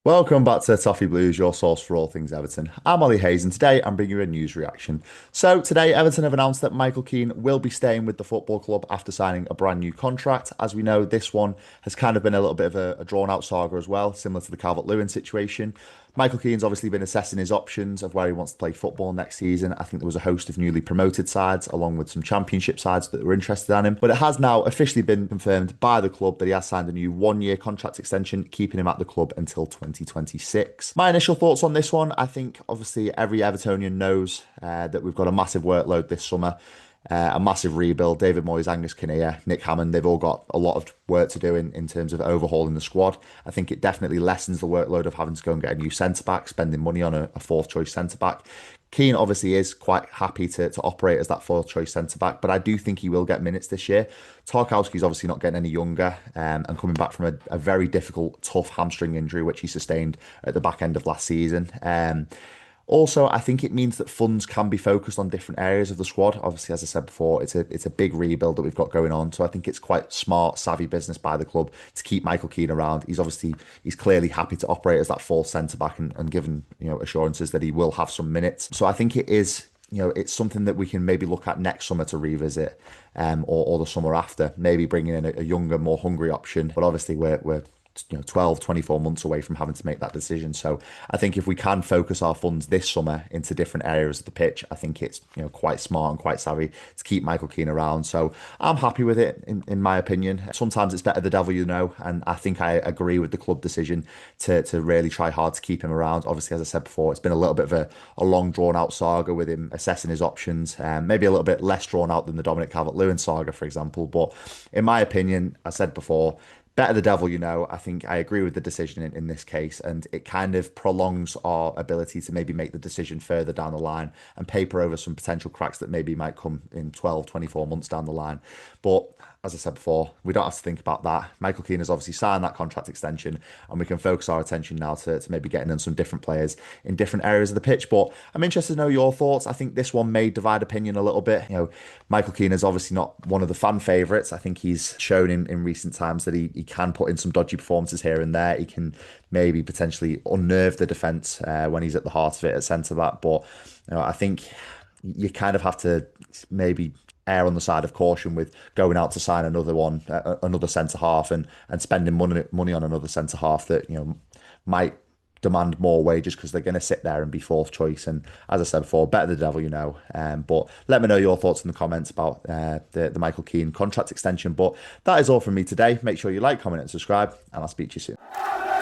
Welcome back to Toffee Blues, your source for all things Everton. I'm Ollie Hayes, and today I'm bringing you a news reaction. So today, Everton have announced that Michael Keane will be staying with the football club after signing a brand new contract. As we know, this one has kind of been a little bit of a drawn-out saga as well, similar to the Calvert-Lewin situation. Michael Keane's obviously been assessing his options of where he wants to play football next season. I think there was a host of newly promoted sides, along with some championship sides that were interested in him. But it has now officially been confirmed by the club that he has signed a new one-year contract extension, keeping him at the club until 2026. My initial thoughts on this one, I think obviously every Evertonian knows that we've got a massive workload this summer. A massive rebuild. David Moyes, Angus Kinnear, Nick Hammond, they've all got a lot of work to do in terms of overhauling the squad. I think it definitely lessens the workload of having to go and get a new centre-back, spending money on a fourth-choice centre-back. Keane obviously is quite happy to operate as that fourth choice centre back, but I do think he will get minutes this year. Tarkowski's obviously not getting any younger and coming back from a very difficult, tough hamstring injury, which he sustained at the back end of last season. Also, I think it means that funds can be focused on different areas of the squad. Obviously, as I said before, it's a big rebuild that we've got going on. So I think it's quite smart, savvy business by the club to keep Michael Keane around. He's clearly happy to operate as that fourth centre back and given assurances that he will have some minutes. So I think it is. It's something that we can maybe look at next summer to revisit, or the summer after, maybe bringing in a younger, more hungry option. But obviously, we're 12, 24 months away from having to make that decision. So I think if we can focus our funds this summer into different areas of the pitch, I think it's quite smart and quite savvy to keep Michael Keane around. So I'm happy with it in my opinion. Sometimes it's better the devil you know, and I think I agree with the club decision to really try hard to keep him around. Obviously, as I said before, it's been a little bit of a long drawn out saga with him assessing his options, maybe a little bit less drawn out than the Dominic Calvert-Lewin saga, for example. But in my opinion, I said before, better the devil you know. I think I agree with the decision in this case, and it kind of prolongs our ability to maybe make the decision further down the line and paper over some potential cracks that maybe might come in 12, 24 months down the line. But as I said before, we don't have to think about that. Michael Keane has obviously signed that contract extension, and we can focus our attention now to maybe getting in some different players in different areas of the pitch. But I'm interested to know your thoughts. I think this one may divide opinion a little bit. Michael Keane is obviously not one of the fan favourites. I think he's shown in recent times that he can put in some dodgy performances here and there. He can maybe potentially unnerve the defence when he's at the heart of it at centre back. But I think you kind of have to maybe err on the side of caution with going out to sign another centre half and spending money on another centre half that might demand more wages because they're going to sit there and be fourth choice. And as I said before, better the devil you know. But let me know your thoughts in the comments about the Michael Keane contract extension. But that is all from me today. Make sure you like, comment, and subscribe, and I'll speak to you soon.